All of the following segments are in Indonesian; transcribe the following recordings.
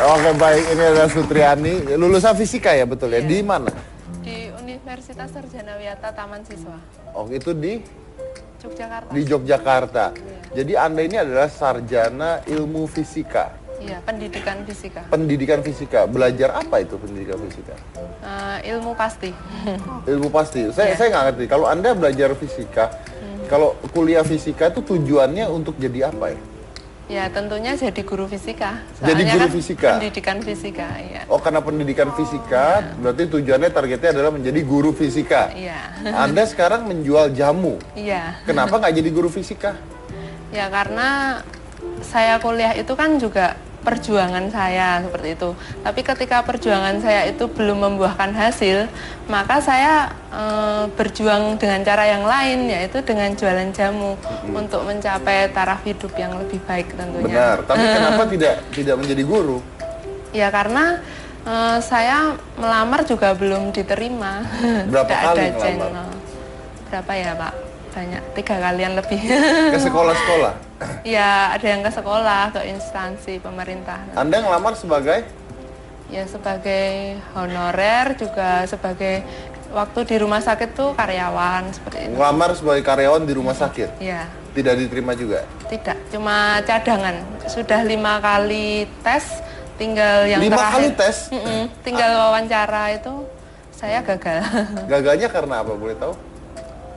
Oke, baik. Ini adalah Sutriani, lulusan fisika ya, betul ya? Iya. Di mana? Di Universitas Sarjana Wiyata Taman Siswa, Oh, itu di Yogyakarta. Yogyakarta. Iya. Jadi Anda ini adalah sarjana ilmu fisika. Iya, pendidikan fisika. Pendidikan fisika. Belajar apa itu pendidikan fisika? Ilmu pasti. Ilmu pasti. Saya nggak ngerti. Kalau Anda belajar fisika, kalau kuliah fisika itu tujuannya untuk jadi apa ya? Ya, tentunya jadi guru fisika. Jadi Soalnya guru kan fisika? Pendidikan fisika, iya. Oh, karena pendidikan fisika, berarti tujuannya targetnya adalah menjadi guru fisika. Iya. Anda sekarang menjual jamu. Iya. Kenapa nggak jadi guru fisika? Ya, karena saya kuliah itu kan juga perjuangan saya seperti itu. Tapi ketika perjuangan saya itu belum membuahkan hasil, maka saya berjuang dengan cara yang lain, yaitu dengan jualan jamu untuk mencapai taraf hidup yang lebih baik tentunya. Benar. Tapi kenapa tidak menjadi guru? Ya karena saya melamar juga belum diterima. Berapa Tidak kali ada ngelamar? channel. Berapa ya Pak? Banyak, 3 kalian lebih. Ke sekolah-sekolah. Ya ada yang ke sekolah, ke instansi pemerintah. Anda ngelamar sebagai? Ya sebagai honorer, juga sebagai waktu di rumah sakit tuh karyawan seperti itu. Ngelamar sebagai karyawan di rumah sakit. Ya Tidak diterima juga. tidak, cuma cadangan. Sudah 5 kali tes, tinggal yang 5 terakhir. kali tes? Tinggal wawancara itu saya gagal. Gagalnya karena apa? Boleh tahu?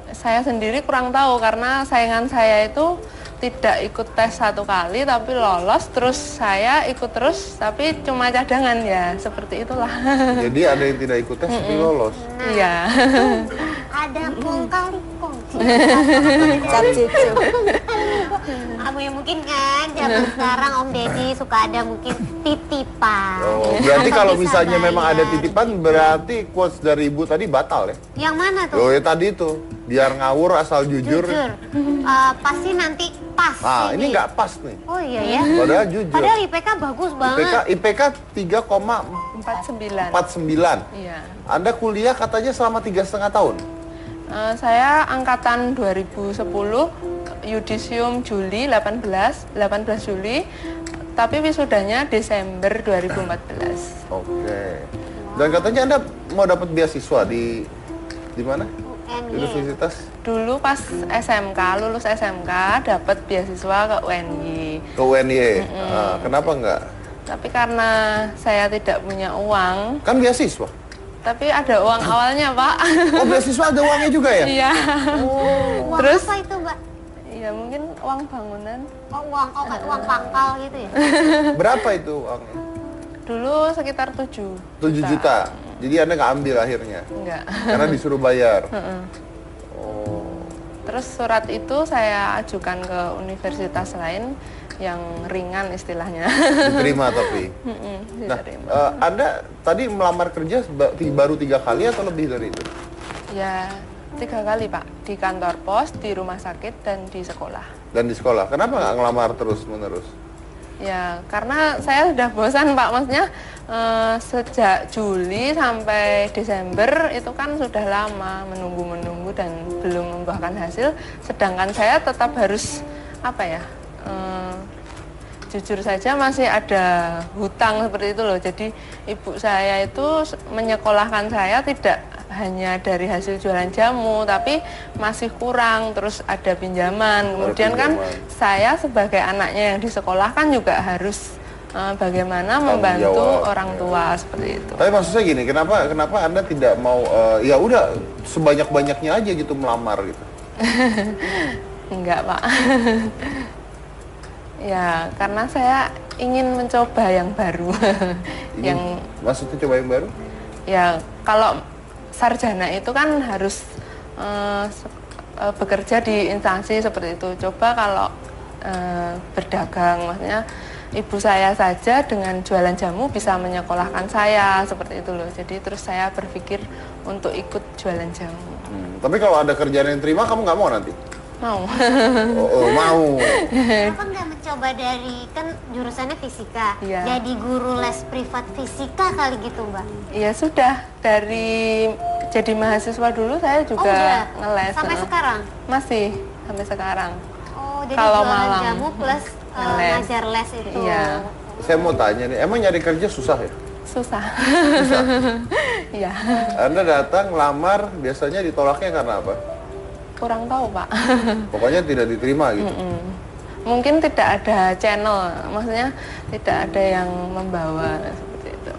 Saya sendiri kurang tahu karena saingan saya itu tidak ikut tes 1 kali tapi lolos, terus saya ikut terus tapi cuma cadangan, ya seperti itulah. Jadi ada yang tidak ikut tes tapi lolos. Iya. Ada kong kali kong. Cap cucu. Kamu yang mungkin kan zaman sekarang Om Deddy suka ada mungkin titipan. Oh, berarti kalau Bisa misalnya memang ada bayar. titipan, berarti quotes dari Ibu tadi batal ya? Yang mana tuh? Oh ya tadi tuh, biar ngawur asal jujur. Jujur. Pasti nanti pas. Ah, ini nggak pas nih. Oh iya ya. Padahal jujur. Padahal IPK bagus banget. IPK 3,49. 49. Iya. Anda kuliah katanya selama 3,5 tahun. Saya angkatan 2010, yudisium Juli 18 Juli, tapi wisudanya Desember 2014. Oke. Dan katanya Anda mau dapat beasiswa di mana? UNY. Universitas. Dulu pas SMK, lulus SMK, dapat beasiswa ke UNY. Ke UNY. Ah, kenapa enggak? Tapi karena saya tidak punya uang, Kan beasiswa. tapi ada uang awalnya, Pak. Oh, beasiswa ada uangnya juga ya? Iya. Uang Terus? apa itu, Mbak? Iya, mungkin uang bangunan. Oh, kayak uang pangkal gitu ya? Berapa itu uangnya? Dulu sekitar 7 7 juta. Jadi Anda nggak ambil akhirnya? Enggak. Karena disuruh bayar. Oh. Terus surat itu saya ajukan ke universitas lain yang ringan istilahnya. Diterima tapi. Nah, Diterima. Anda tadi melamar kerja baru 3 kali atau lebih dari itu? Ya 3 kali Pak, di kantor pos, di rumah sakit, dan di sekolah. Dan di sekolah. Kenapa nggak ngelamar terus-menerus? Ya karena saya sudah bosan Pak, maksudnya sejak Juli sampai Desember itu kan sudah lama menunggu dan belum membuahkan hasil, sedangkan saya tetap harus apa ya, jujur saja masih ada hutang seperti itu loh. Jadi ibu saya itu menyekolahkan saya tidak hanya dari hasil jualan jamu, tapi masih kurang, terus ada pinjaman. Kemudian kan saya sebagai anaknya yang disekolahkan juga harus bagaimana membantu jawab. orang tua seperti itu. Tapi maksud saya gini, kenapa Anda tidak mau ya udah sebanyak-banyaknya aja gitu melamar gitu? Enggak Pak. Ya karena saya ingin mencoba yang baru. Yang Maksudnya coba yang baru? ya kalau sarjana itu kan harus bekerja di instansi seperti itu. Coba kalau berdagang, maksudnya ibu saya saja dengan jualan jamu bisa menyekolahkan saya seperti itu loh. Jadi terus saya berpikir untuk ikut jualan jamu. Tapi kalau ada kerjaan yang terima, kamu nggak mau nanti? Mau. Mau. Kenapa nggak mencoba dari, kan jurusannya fisika, Iya. jadi guru les privat fisika kali gitu, Mbak? Ya sudah, dari jadi mahasiswa dulu saya juga udah? ngeles. Sampai sekarang? Masih, sampai sekarang. Oh, jadi Kalau jualan malam jamu plus ngeles. ngajar les itu. Iya. saya mau tanya nih, emang nyari kerja susah ya? Susah. Susah. Iya. Anda datang, lamar, biasanya ditolaknya karena apa? Kurang tahu, Pak. Pokoknya tidak diterima gitu. Mungkin tidak ada channel, maksudnya tidak ada yang membawa seperti itu.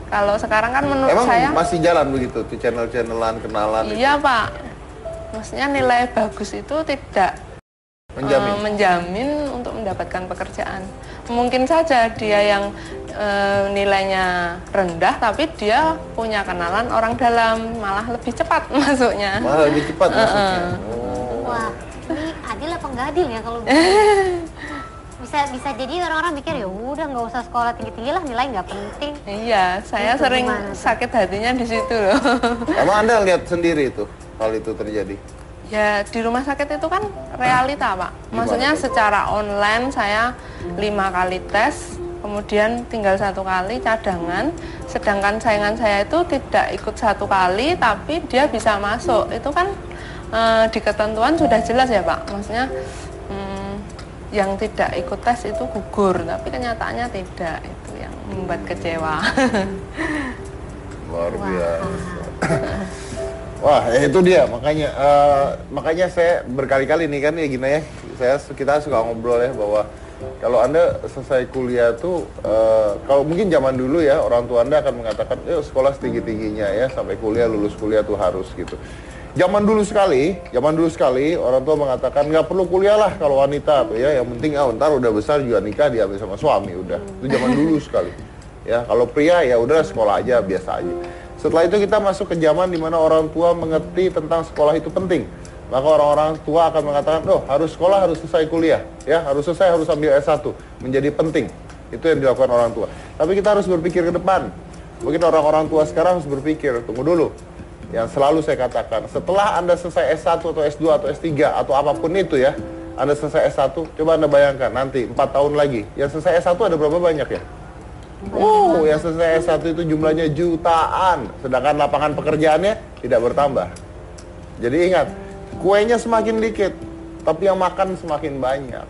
Kalau sekarang kan menurut Emang saya masih jalan begitu tuh channel-channelan, kenalan iya, itu? Pak. Maksudnya nilai bagus itu tidak Menjamin? menjamin untuk mendapatkan pekerjaan. Mungkin saja dia yang nilainya rendah tapi dia punya kenalan orang dalam, malah lebih cepat masuknya. Malah lebih cepat masuknya. Wah, ini adil apa nggak adil ya kalau begini? Bisa jadi orang-orang mikir ya udah nggak usah sekolah tinggi-tinggi lah, nilai nggak penting. Iya, saya Itu sering gimana tuh? sakit hatinya di situ loh. Emang Anda lihat sendiri itu, hal itu terjadi? Ya di rumah sakit itu kan realita, Pak. Maksudnya tuh? secara online saya 5 kali tes, kemudian tinggal 1 kali cadangan. Sedangkan saingan saya itu tidak ikut 1 kali, tapi dia bisa masuk. Itu kan di ketentuan sudah jelas ya, Pak. Maksudnya yang tidak ikut tes itu gugur, tapi kenyataannya tidak. Itu yang membuat kecewa. Luar biasa. Wah, ya itu dia, makanya saya berkali-kali nih kan ya gini ya, kita suka ngobrol ya bahwa kalau Anda selesai kuliah tuh, kalau mungkin zaman dulu ya orang tua Anda akan mengatakan, yuk sekolah setinggi-tingginya ya, sampai kuliah, lulus kuliah tuh harus gitu. Zaman dulu sekali orang tua mengatakan nggak perlu kuliah lah kalau wanita tuh ya, yang penting ntar udah besar juga nikah diambil sama suami udah. Itu zaman dulu sekali. Ya kalau pria ya udah sekolah aja biasa aja. Setelah itu kita masuk ke zaman di mana orang tua mengerti tentang sekolah itu penting. Maka orang-orang tua akan mengatakan, oh harus sekolah, harus selesai kuliah, ya harus selesai, harus ambil S1, menjadi penting. Itu yang dilakukan orang tua. Tapi kita harus berpikir ke depan. Mungkin orang-orang tua sekarang harus berpikir, tunggu dulu. Yang selalu saya katakan, setelah Anda selesai S1 atau S2 atau S3 atau apapun itu ya, Anda selesai S1, coba Anda bayangkan nanti 4 tahun lagi, yang selesai S1 ada berapa banyak ya? Yang selesai S1 itu jumlahnya jutaan, sedangkan lapangan pekerjaannya tidak bertambah. Jadi ingat, kuenya semakin dikit, tapi yang makan semakin banyak.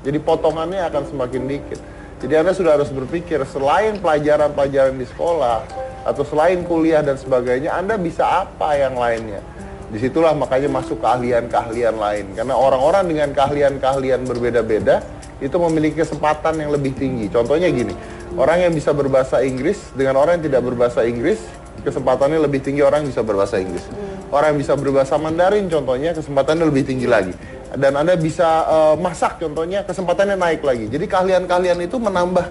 Jadi potongannya akan semakin dikit. Jadi Anda sudah harus berpikir, selain pelajaran-pelajaran di sekolah, atau selain kuliah dan sebagainya, Anda bisa apa yang lainnya. Disitulah makanya masuk keahlian-keahlian lain. Karena orang-orang dengan keahlian-keahlian berbeda-beda, itu memiliki kesempatan yang lebih tinggi. Contohnya gini, orang yang bisa berbahasa Inggris dengan orang yang tidak berbahasa Inggris, kesempatannya lebih tinggi orang yang bisa berbahasa Inggris. Orang yang bisa berbahasa Mandarin contohnya, kesempatannya lebih tinggi lagi. Dan Anda bisa masak contohnya, kesempatannya naik lagi. Jadi keahlian-keahlian itu menambah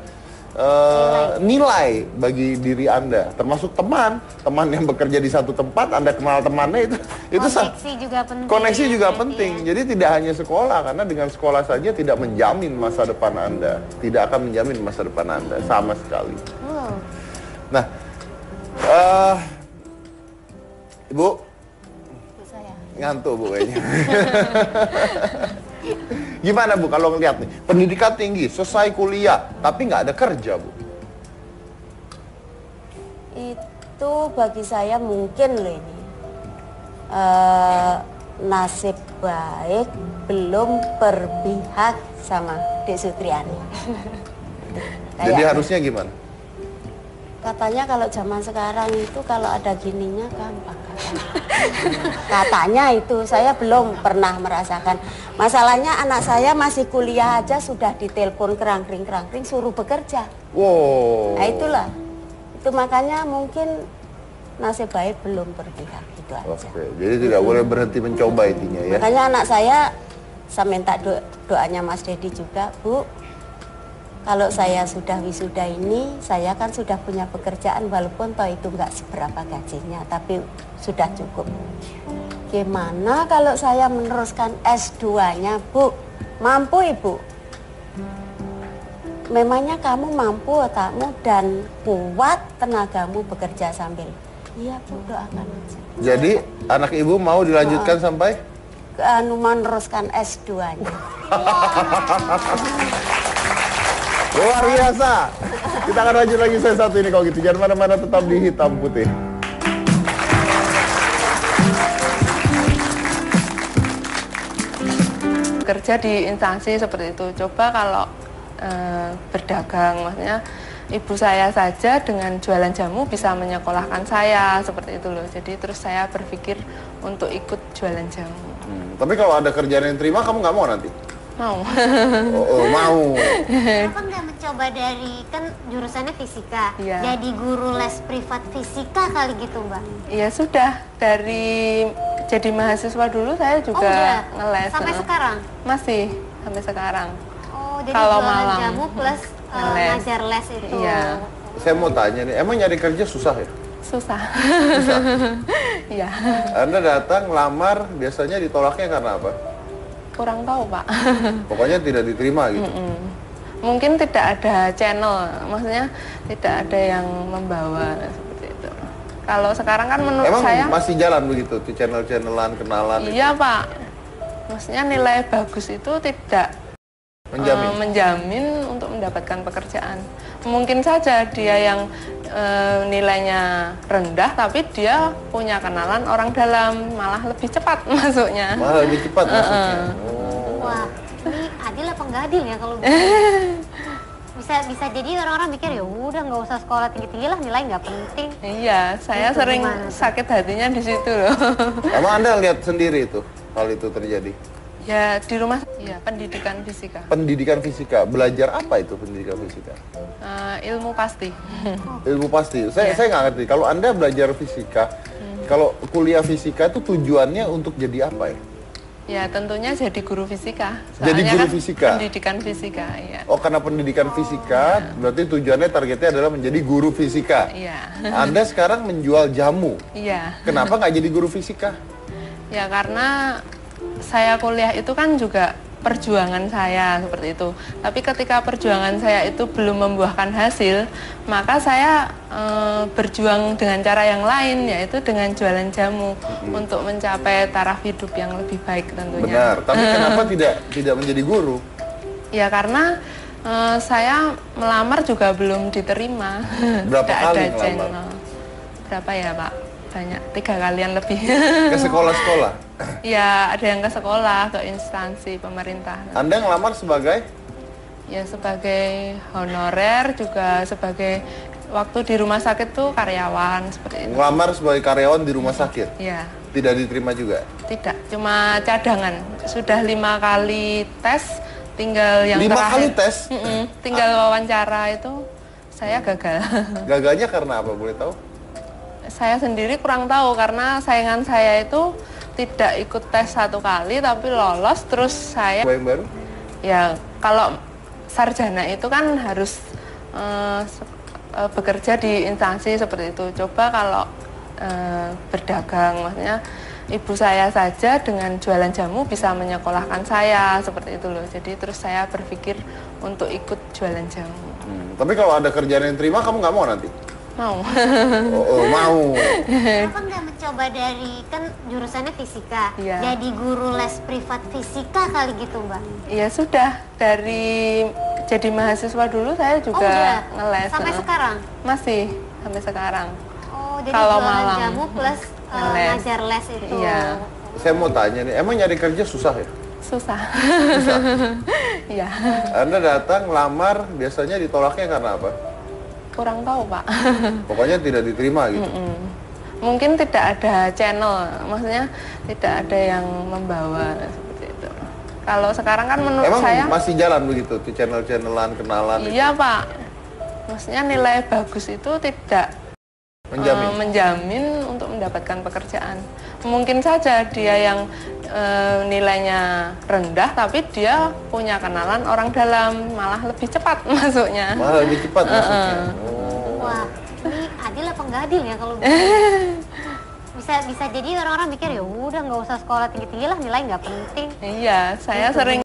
nilai bagi diri Anda. Termasuk teman yang bekerja di satu tempat, Anda kenal temannya itu Koneksi juga penting. Koneksi juga berarti penting. ya. Jadi tidak hanya sekolah, karena dengan sekolah saja tidak menjamin masa depan Anda. Tidak akan menjamin masa depan Anda sama sekali. Nah, Ibu, Saya. ngantuk Bu kayaknya. Gimana Bu kalau ngeliat nih, pendidikan tinggi, selesai kuliah, tapi nggak ada kerja Bu? Itu bagi saya mungkin loh ini nasib baik belum berpihak sama Dek Sutriani. Jadi harusnya gimana? Katanya kalau zaman sekarang itu kalau ada gininya gampang katanya itu, saya belum pernah merasakan. Masalahnya anak saya masih kuliah aja sudah ditelepon kerangkring suruh bekerja. Wow. Nah itulah, itu makanya mungkin nasib baik belum berpihak, itu aja. Oke, jadi tidak boleh berhenti mencoba intinya ya. Makanya anak saya minta doanya Mas Dedi juga, Bu. Kalau saya sudah wisuda ini, saya kan sudah punya pekerjaan walaupun toh itu nggak seberapa gajinya, tapi sudah cukup. Gimana kalau saya meneruskan S2-nya, Bu? Mampu, Ibu? Memangnya kamu mampu otakmu dan kuat tenagamu bekerja sambil? Iya, Bu, doakan aja. Jadi anak Ibu mau dilanjutkan sampai? Meneruskan S2-nya. Luar biasa. Kita akan lanjut lagi saya satu ini kalau gitu. Jangan mana-mana, tetap di Hitam Putih. Kerja di instansi seperti itu. Coba kalau berdagang, maksudnya ibu saya saja dengan jualan jamu bisa menyekolahkan saya seperti itu loh. Jadi terus saya berpikir untuk ikut jualan jamu. Tapi kalau ada kerjaan yang terima, kamu nggak mau nanti? Mau. Mau. Kenapa nggak mencoba dari, kan jurusannya fisika, Iya. jadi guru les privat fisika kali gitu Mbak? Iya sudah, dari jadi mahasiswa dulu saya juga udah? ngeles. Sampai sekarang? Masih, sampai sekarang. Oh, jadi Kalau jualan malam. jamu plus Ngeles. ngajar les itu. Iya. Saya mau tanya nih, emang nyari kerja susah ya? Susah. Susah. Iya, Anda datang, lamar, biasanya ditolaknya karena apa? kurang tahu Pak. Pokoknya tidak diterima gitu. Mungkin tidak ada channel, maksudnya tidak ada yang membawa seperti itu. Kalau sekarang kan menurut Emang saya, masih jalan begitu tuh channel-channelan, kenalan iya Pak. Maksudnya nilai bagus itu tidak menjamin. menjamin untuk mendapatkan pekerjaan. Mungkin saja dia yang nilainya rendah, tapi dia punya kenalan orang dalam, malah lebih cepat masuknya. Malah lebih cepat masuknya. Wah, ini adil apa nggak adil ya kalau begini? Bisa jadi orang-orang mikir ya udah nggak usah sekolah tinggi-tinggi lah, nilai nggak penting. Iya, saya Itu sering gimana tuh? sakit hatinya di situ loh. Emang Anda lihat sendiri itu, hal itu terjadi? Ya di rumah, ya pendidikan fisika. Pendidikan fisika, belajar apa itu pendidikan fisika? Ilmu pasti. Ilmu pasti. Saya nggak ngerti. Kalau Anda belajar fisika, kalau kuliah fisika itu tujuannya untuk jadi apa ya? Ya tentunya jadi guru fisika. Jadi Soalnya guru kan fisika? Pendidikan fisika, ya. Oh, karena pendidikan fisika, berarti tujuannya targetnya adalah menjadi guru fisika. Iya. Anda sekarang menjual jamu. Iya. Kenapa nggak jadi guru fisika? Ya karena saya kuliah itu kan juga perjuangan saya seperti itu. Tapi ketika perjuangan saya itu belum membuahkan hasil, maka saya berjuang dengan cara yang lain, yaitu dengan jualan jamu untuk mencapai taraf hidup yang lebih baik tentunya. Benar. Tapi kenapa tidak menjadi guru? Ya karena saya melamar juga belum diterima. Berapa Tidak kali ada ngelamar? channel. Berapa ya Pak? Banyak, 3 kalian lebih. Ke sekolah-sekolah. Ya ada yang ke sekolah, ke instansi pemerintah. Anda ngelamar sebagai? Ya sebagai honorer, juga sebagai waktu di rumah sakit tuh karyawan seperti itu. Ngelamar sebagai karyawan di rumah sakit. Ya Tidak diterima juga. tidak, cuma cadangan. Sudah 5 kali tes, tinggal yang 5 terakhir. kali tes? Tinggal wawancara itu saya gagal. Gagalnya karena apa, boleh tahu? Saya sendiri kurang tahu karena saingan saya itu tidak ikut tes 1 kali tapi lolos, terus saya Yang baru? ya kalau sarjana itu kan harus bekerja di instansi seperti itu. Coba kalau berdagang, maksudnya ibu saya saja dengan jualan jamu bisa menyekolahkan saya seperti itu loh. Jadi terus saya berpikir untuk ikut jualan jamu. Tapi kalau ada kerjaan yang terima, kamu nggak mau nanti? Mau. Mau. Kenapa nggak mencoba dari, kan jurusannya fisika, Iya. jadi guru les privat fisika kali gitu Mbak? Iya sudah, dari jadi mahasiswa dulu saya juga udah? ngeles. Sampai sekarang? Masih, sampai sekarang. Oh, jadi Kalau jualan malam. jamu plus Ngeles. ngajar les itu. Iya. Saya mau tanya nih, emang nyari kerja susah ya? Susah. Susah. Iya, Anda datang, lamar, biasanya ditolaknya karena apa? kurang tahu Pak. Pokoknya tidak diterima gitu. Mungkin tidak ada channel, maksudnya tidak ada yang membawa seperti itu. Kalau sekarang kan menurut Emang saya, masih jalan begitu tuh channel-channelan, kenalan iya Pak. Maksudnya nilai bagus itu tidak menjamin. menjamin untuk mendapatkan pekerjaan. Mungkin saja dia yang nilainya rendah, tapi dia punya kenalan orang dalam, malah lebih cepat masuknya. Malah lebih cepat masuknya. Wah, ini adil apa nggak adil ya kalau begini? Bisa jadi orang-orang mikir ya udah nggak usah sekolah tinggi-tinggi lah, nilai nggak penting. Iya, saya sering